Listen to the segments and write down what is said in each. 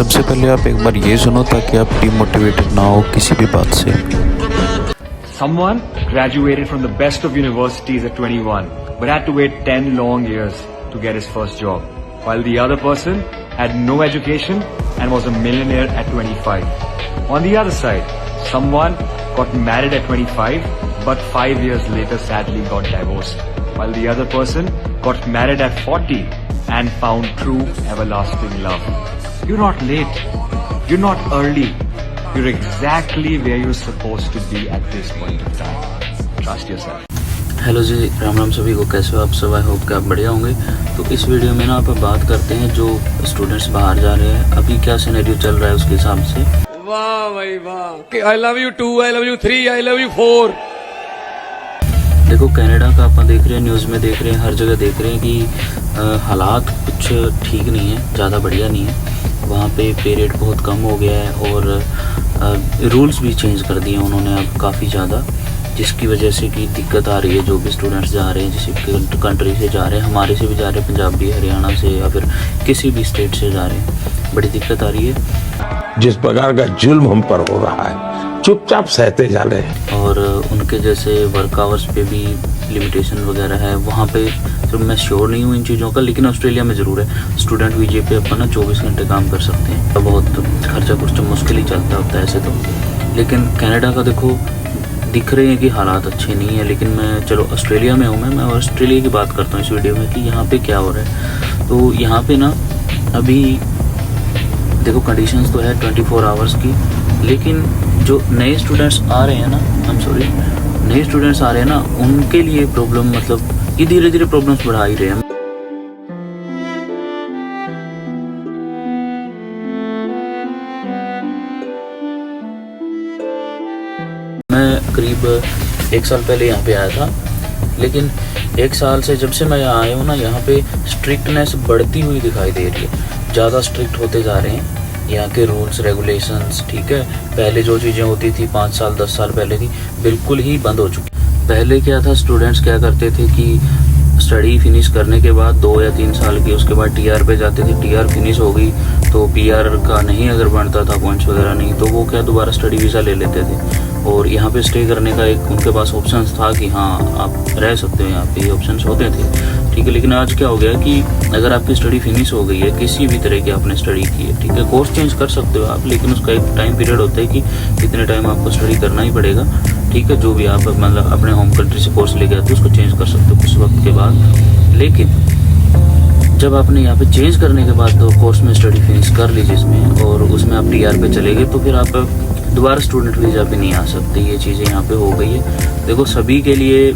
सबसे पहले आप एक बार ये सुनो ताकि आप डिमोटिवेटेड ना हो किसी भी बात से। Someone graduated from the best of universities at 21 but had to wait 10 long years to get his first job, while the other person had no education and was a millionaire at 25. On the other side, someone got married at 25 but 5 years later sadly got divorced, while the other person got married at 40 and found true everlasting love. You're not late, you're not early, you're exactly where you're supposed to be at this point of time. Trust yourself. Hello जी, राम राम सभी को। कैसे हो आप सब? I hope कि आप बढ़िया होंगे। तो इस वीडियो में ना आप बात करते हैं जो स्टूडेंट्स बाहर जा रहे हैं, अभी क्या सिनेरियो चल रहा है उसके हिसाब से। वाह भाई वाह, I love you 2, I love you 3, I love you 4। देखो कनाडा का आप देख रहे हैं, न्यूज़ में देख रहे हैं, हर जगह देख रहे हैं कि हालात कुछ ठीक नहीं है, ज़्यादा बढ़िया नहीं है। वहाँ पे पे रेट बहुत कम हो गया है और रूल्स भी चेंज कर दिए उन्होंने अब काफ़ी ज़्यादा, जिसकी वजह से कि दिक्कत आ रही है। जो भी स्टूडेंट्स जा रहे हैं, जिस कंट्री से जा रहे हैं, हमारे से भी जा रहे हैं, पंजाबी हरियाणा से या फिर किसी भी स्टेट से जा रहे हैं, बड़ी दिक्कत आ रही है। जिस प्रकार का जुल्म हम पर हो रहा है चुपचाप सहते जा रहे हैं। और उनके जैसे वर्क आवर्स पे भी लिमिटेशन वगैरह है वहाँ पे। तो मैं श्योर नहीं हूँ इन चीज़ों का, लेकिन ऑस्ट्रेलिया में ज़रूर है। स्टूडेंट वीजे पे अपन ना 24 घंटे काम कर सकते हैं। तो बहुत खर्चा कुछ मुश्किल ही चलता होता है ऐसे तो। लेकिन कनाडा का देखो, दिख रहे हैं कि हालात अच्छे नहीं है। लेकिन मैं चलो ऑस्ट्रेलिया में हूँ, मैं ऑस्ट्रेलिया की बात करता हूँ इस वीडियो में कि यहाँ पे क्या हो रहा है। तो यहाँ पे ना अभी देखो कंडीशंस तो है 24 आवर्स की, लेकिन जो नए स्टूडेंट्स आ रहे हैं ना, नए स्टूडेंट्स आ रहे हैं ना, उनके लिए प्रॉब्लम मतलब ये धीरे धीरे प्रॉब्लम्स बढ़ा ही रहे हैं। मैं करीब 1 साल पहले यहाँ पे आया था, लेकिन 1 साल से जब से मैं यहाँ आया हूँ ना, यहाँ पे स्ट्रिक्टनेस बढ़ती हुई दिखाई दे रही है। ज़्यादा स्ट्रिक्ट होते जा रहे हैं यहाँ के रूल्स रेगुलेशंस। ठीक है, पहले जो चीज़ें होती थी 5 साल 10 साल पहले की, बिल्कुल ही बंद हो चुकी। पहले क्या था, स्टूडेंट्स क्या करते थे कि स्टडी फिनिश करने के बाद 2 या 3 साल की, उसके बाद टीआर पे जाते थे। टीआर फिनिश हो गई तो पीआर का नहीं अगर बनता था, पॉइंट्स वगैरह नहीं, तो वो क्या दोबारा स्टडी वीज़ा ले लेते थे। और यहाँ पे स्टे करने का एक उनके पास ऑप्शन था कि हाँ आप रह सकते हो यहाँ पे, ये ऑप्शन होते थे। ठीक है, लेकिन आज क्या हो गया कि अगर आपकी स्टडी फिनिश हो गई है, किसी भी तरह की आपने स्टडी की है, ठीक है, कोर्स चेंज कर सकते हो आप, लेकिन उसका एक टाइम पीरियड होता है कि इतने टाइम आपको स्टडी करना ही पड़ेगा। ठीक है, जो भी आप मतलब अपने होम कंट्री से कोर्स लेके आते हो उसको चेंज कर सकते हो कुछ वक्त के बाद। लेकिन जब आपने यहाँ पे चेंज करने के बाद तो कोर्स में स्टडी फिनिश कर ली जिसमें, और उसमें आप टीआर पे चले गए, तो फिर आप दोबारा स्टूडेंट वीज़ा पे नहीं आ सकते। ये चीज़ें यहाँ पे हो गई है। देखो सभी के लिए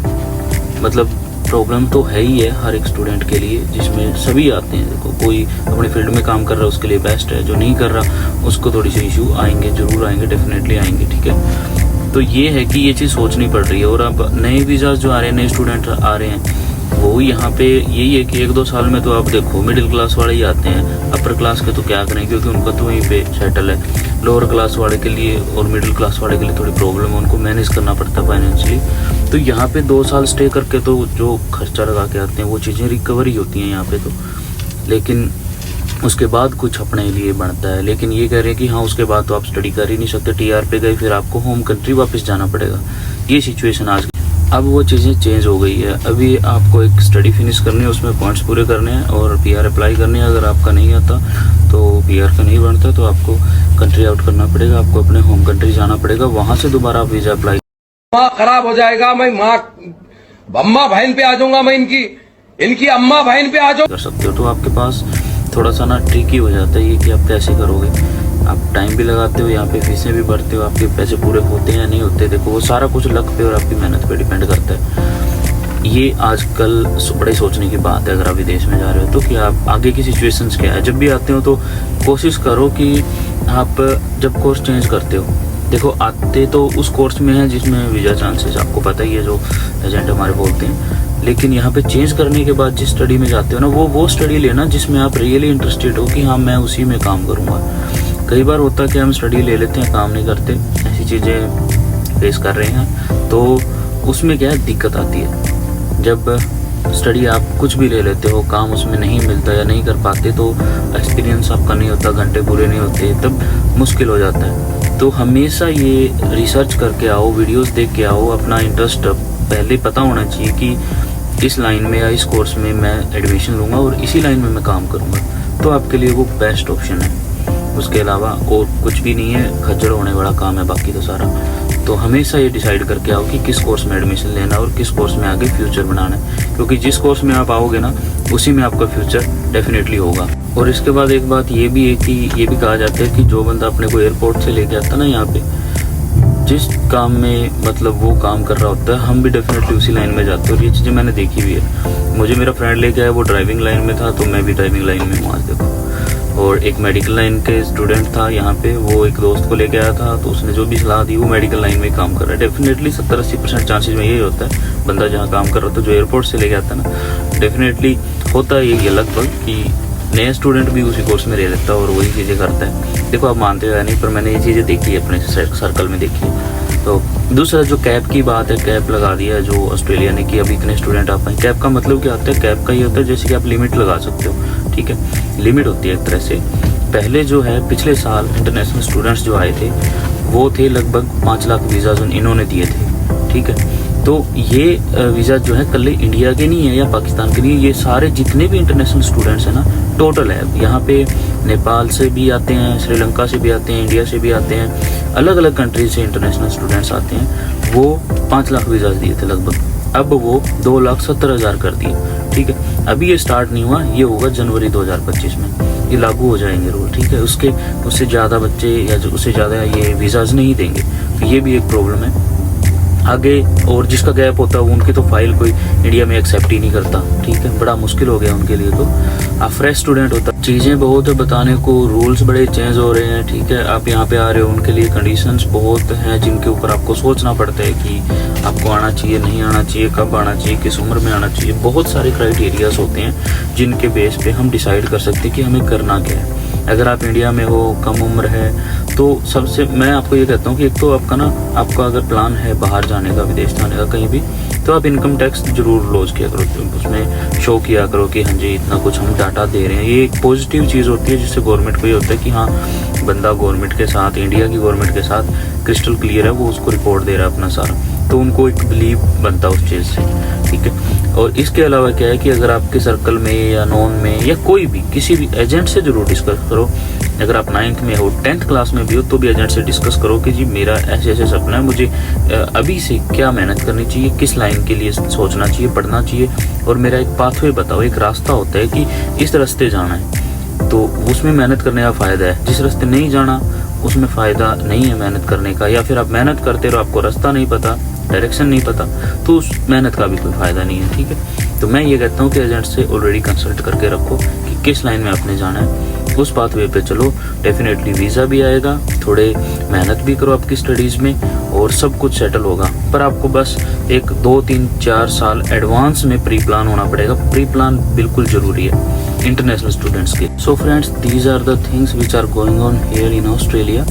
मतलब प्रॉब्लम तो है ही है, हर एक स्टूडेंट के लिए, जिसमें सभी आते हैं। देखो कोई अपने फील्ड में काम कर रहा है उसके लिए बेस्ट है, जो नहीं कर रहा उसको थोड़ी सी इशू आएंगे, जरूर आएंगे, डेफिनेटली आएंगे। ठीक है, तो ये है कि ये चीज़ सोचनी पड़ रही है। और अब नए वीज़ा जो आ रहे हैं, नए स्टूडेंट आ रहे हैं, वो यहाँ पे यही है कि 1-2 साल में तो आप देखो मिडिल क्लास वाले ही आते हैं। अपर क्लास के तो क्या करें, क्योंकि उनका तो वहीं पे सेटल है। लोअर क्लास वाले के लिए और मिडिल क्लास वाले के लिए थोड़ी प्रॉब्लम है, उनको मैनेज करना पड़ता है फाइनेंशियली। तो यहाँ पे 2 साल स्टे करके तो जो खर्चा लगा के आते हैं वो चीज़ें रिकवरी होती हैं यहाँ पे तो, लेकिन उसके बाद कुछ अपने लिए बनता है। लेकिन ये कह रहे हैं कि हाँ उसके बाद तो आप स्टडी कर ही नहीं सकते, टीआर पे गए फिर आपको होम कंट्री वापस जाना पड़ेगा। ये सिचुएशन आज, अब वो चीज़ें चेंज हो गई है। अभी आपको एक स्टडी फिनिश करनी है, उसमें पॉइंट्स पूरे करने हैं और पीआर अप्लाई करनी है। अगर आपका नहीं आता तो पीआर का नहीं बनता तो आपको कंट्री आउट करना पड़ेगा, आपको अपने होम कंट्री जाना पड़ेगा, वहाँ से दोबारा आप वीज़ा अप्लाई। माँ खराब हो जाएगा, मैं माँ अम्मा बहन पे आ जाऊंगा, मैं इनकी अम्मा बहन पे आ जाऊँ कर सकते हो। तो आपके पास थोड़ा सा ना ट्रिकी हो जाता है ये कि आप कैसे करोगे। आप टाइम भी लगाते हो, यहाँ पे फीसें भी भरते हो, आपके पैसे पूरे होते हैं या नहीं होते, देखो वो सारा कुछ लक पे और आपकी मेहनत पे डिपेंड करता है। ये आजकल बड़े सोचने की बात है अगर आप विदेश में जा रहे हो तो, कि आप आगे की सिचुएशंस क्या है। जब भी आते हो तो कोशिश करो कि आप जब कोर्स चेंज करते हो, देखो आते तो उस कोर्स में है जिसमें वीज़ा चांसेस आपको पता ही है, जो एजेंट हमारे बोलते हैं। लेकिन यहाँ पे चेंज करने के बाद जिस स्टडी में जाते हो ना, वो स्टडी लेना जिसमें आप रियली इंटरेस्टेड हो कि हाँ मैं उसी में काम करूँगा। कई बार होता है कि हम स्टडी ले लेते हैं, काम नहीं करते, ऐसी चीज़ें फेस कर रहे हैं, तो उसमें क्या है दिक्कत आती है। जब स्टडी आप कुछ भी ले लेते हो, काम उसमें नहीं मिलता या नहीं कर पाते तो एक्सपीरियंस आपका नहीं होता, घंटे पूरे नहीं होते, तब मुश्किल हो जाता है। तो हमेशा ये रिसर्च करके आओ, वीडियोस देख के आओ, अपना इंटरेस्ट पहले पता होना चाहिए कि इस लाइन में या इस कोर्स में मैं एडमिशन लूँगा और इसी लाइन में मैं काम करूँगा, तो आपके लिए वो बेस्ट ऑप्शन है। उसके अलावा और कुछ भी नहीं है, खज्जड़ होने वाला काम है बाकी तो सारा। तो हमेशा ये डिसाइड करके आओ कि किस कोर्स में एडमिशन लेना और किस कोर्स में आगे फ्यूचर बनाना है, क्योंकि जिस कोर्स में आप आओगे ना उसी में आपका फ्यूचर डेफिनेटली होगा। और इसके बाद एक बात ये भी है कि ये भी कहा जाता है कि जो बंदा अपने को एयरपोर्ट से लेके आता ना यहाँ पे, जिस काम में मतलब वो काम कर रहा होता है, हम भी डेफिनेटली उसी लाइन में जाते हैं। और ये चीज़ें मैंने देखी भी है। मुझे मेरा फ्रेंड लेके आया, वो ड्राइविंग लाइन में था, तो मैं भी ड्राइविंग लाइन में हूँ आज देखो। और एक मेडिकल लाइन के स्टूडेंट था यहाँ पे, वो एक दोस्त को लेके आया था, तो उसने जो भी सलाह दी वो मेडिकल लाइन में काम कर रहा है। डेफिनेटली 70-80% चांसेस में यही होता है, बंदा जहाँ काम कर रहा था जो एयरपोर्ट से लेके आता है ना, डेफिनेटली होता है ये लगभग कि नया स्टूडेंट भी उसी कोर्स में रह लेता है और वही चीज़ें करता है। देखो आप मानते हो या नहीं, पर मैंने ये चीज़ें देखी है, अपने सर्कल में देखी है। तो दूसरा जो कैप की बात है, कैप लगा दिया है जो ऑस्ट्रेलिया ने कि अभी इतने स्टूडेंट आ पाए। कैप का मतलब क्या होता है? कैप का ये होता है जैसे कि आप लिमिट लगा सकते हो, ठीक है, लिमिट होती है एक तरह से। पहले जो है पिछले साल इंटरनेशनल स्टूडेंट्स जो आए थे वो थे लगभग 5 लाख वीज़ा इन्होंने दिए थे, ठीक है। तो ये वीज़ा जो है कल इंडिया के नहीं है या पाकिस्तान के नहीं है, ये सारे जितने भी इंटरनेशनल स्टूडेंट्स हैं ना टोटल है। यहाँ पे नेपाल से भी आते हैं, श्रीलंका से भी आते हैं, इंडिया से भी आते हैं, अलग अलग कंट्री से इंटरनेशनल स्टूडेंट्स आते हैं। वो 5 लाख वीज़ा दिए थे लगभग, अब वो 2,70,000 कर दिए, ठीक है। अभी ये स्टार्ट नहीं हुआ, ये होगा जनवरी 2025 में, ये लागू हो जाएंगे रूल, ठीक है। उससे ज़्यादा बच्चे या उससे ज़्यादा ये वीज़ाज नहीं देंगे, तो ये भी एक प्रॉब्लम है आगे। और जिसका गैप होता है वो उनकी तो फाइल कोई इंडिया में एक्सेप्ट ही नहीं करता, ठीक है, बड़ा मुश्किल हो गया उनके लिए। तो आप फ्रेश स्टूडेंट होता, चीज़ें बहुत है बताने को, रूल्स बड़े चेंज हो रहे हैं, ठीक है। आप यहाँ पे आ रहे हो, उनके लिए कंडीशंस बहुत हैं जिनके ऊपर आपको सोचना पड़ता है कि आपको आना चाहिए, नहीं आना चाहिए, कब आना चाहिए, किस उम्र में आना चाहिए। बहुत सारे क्राइटेरियाज होते हैं जिनके बेस पे हम डिसाइड कर सकते हैं कि हमें करना क्या है। अगर आप इंडिया में हो, कम उम्र है, तो सबसे मैं आपको ये कहता हूँ कि एक तो आपका अगर प्लान है बाहर जाने का, विदेश जाने का कहीं भी, तो आप इनकम टैक्स जरूर लॉन्च किया करो, उसमें शो किया करो कि हाँ जी इतना कुछ हम डाटा दे रहे हैं। ये एक पॉजिटिव चीज़ होती है जिससे गवर्नमेंट को ये होता है कि हाँ बंदा गवर्नमेंट के साथ, इंडिया की गवर्नमेंट के साथ क्रिस्टल क्लियर है, वो उसको रिपोर्ट दे रहा है अपना सारा, तो उनको एक बिलीव बनता है उस चीज़ से, ठीक है। और इसके अलावा क्या है कि अगर आपके सर्कल में या नॉन में या कोई भी किसी भी एजेंट से जरूर डिस्कस करो। अगर आप 9th में हो, 10th क्लास में भी हो, तो भी एजेंट से डिस्कस करो कि जी मेरा ऐसे ऐसे सपना है, मुझे अभी से क्या मेहनत करनी चाहिए, किस लाइन के लिए सोचना चाहिए, पढ़ना चाहिए, और मेरा एक पाथवे बताओ, एक रास्ता होता है कि इस रास्ते जाना है, तो उसमें मेहनत करने का फ़ायदा है। जिस रास्ते नहीं जाना उसमें फ़ायदा नहीं है मेहनत करने का, या फिर आप मेहनत करते रहो, आपको रास्ता नहीं पता, डायरेक्शन नहीं पता, तो उस मेहनत का भी कोई फ़ायदा नहीं है, ठीक है। तो मैं ये कहता हूँ कि एजेंट से ऑलरेडी कंसल्ट करके रखो कि किस लाइन में आपने जाना है, उस पाथवे पे चलो, डेफिनेटली वीज़ा भी आएगा, थोड़े मेहनत भी करो आपकी स्टडीज़ में और सब कुछ सेटल होगा। पर आपको बस 1, 2, 3, 4 साल एडवांस में प्री प्लान होना पड़ेगा। प्री प्लान बिल्कुल ज़रूरी है इंटरनेशनल स्टूडेंट्स के। So friends, these are the things which are going on here in Australia.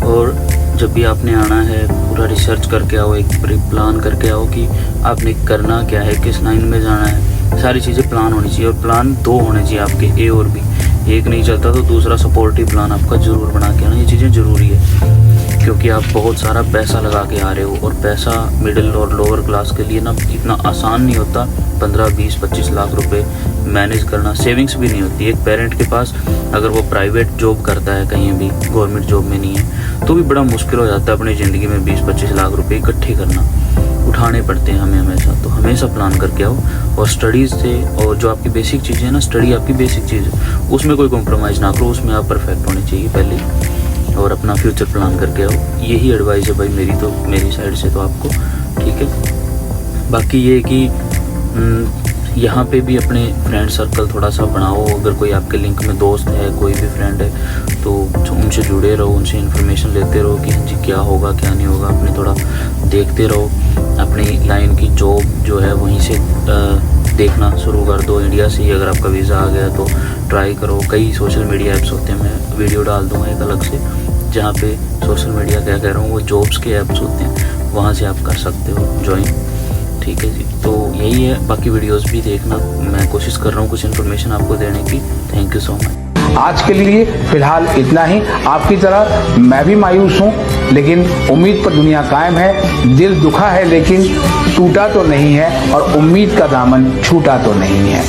और जब भी आपने आना है पूरा रिसर्च करके आओ, एक प्री प्लान करके आओ कि आपने करना क्या है, किस लाइन में जाना है, सारी चीज़ें प्लान होनी चाहिए। और प्लान 2 होने चाहिए आपके, ए और बी। एक नहीं चलता तो दूसरा सपोर्टिव प्लान आपका जरूर बना के आना, ये चीज़ें ज़रूरी है, क्योंकि आप बहुत सारा पैसा लगा के आ रहे हो, और पैसा मिडिल और लोअर क्लास के लिए ना इतना आसान नहीं होता। 15, 20, 25 लाख रुपए मैनेज करना, सेविंग्स भी नहीं होती। एक पेरेंट के पास अगर वो प्राइवेट जॉब करता है, कहीं भी गवर्नमेंट जॉब में नहीं है, तो भी बड़ा मुश्किल हो जाता है अपनी ज़िंदगी में 20-25 लाख रुपए इकट्ठे करना, उठाने पड़ते हैं हमें हमेशा। तो हमेशा प्लान करके आओ, और स्टडीज़ से, और जो आपकी बेसिक चीज़ें हैं ना, स्टडी आपकी बेसिक चीज़ है, उसमें कोई कॉम्प्रोमाइज़ ना करो, उसमें आप परफेक्ट होने चाहिए पहले, और अपना फ्यूचर प्लान करके आओ। यही एडवाइस है भाई मेरी साइड से तो आपको, ठीक है। बाकी ये कि यहाँ पे भी अपने फ्रेंड सर्कल थोड़ा सा बनाओ। अगर कोई आपके लिंक में दोस्त है, कोई भी फ्रेंड है, तो उनसे जुड़े रहो, उनसे इन्फॉर्मेशन लेते रहो कि हाँ जी क्या होगा क्या नहीं होगा, अपने थोड़ा देखते रहो। अपनी लाइन की जॉब जो है वहीं से देखना शुरू कर दो। इंडिया से ही अगर आपका वीज़ा आ गया तो ट्राई करो। कई सोशल मीडिया ऐप्स होते हैं, मैं वीडियो डाल दूँगा एक अलग से, जहाँ पे सोशल मीडिया क्या कह रहा हूँ, वो जॉब्स के ऐप्स होते हैं, वहाँ से आप कर सकते हो ज्वाइन, ठीक है जी, तो यही है, बाकी वीडियोस भी देखना, मैं कोशिश कर रहा हूँ कुछ इन्फॉर्मेशन आपको देने की। Thank you so much. आज के लिए फिलहाल इतना ही। आपकी तरह मैं भी मायूस हूँ, लेकिन उम्मीद पर दुनिया कायम है। दिल दुखा है लेकिन टूटा तो नहीं है, और उम्मीद का दामन छूटा तो नहीं है।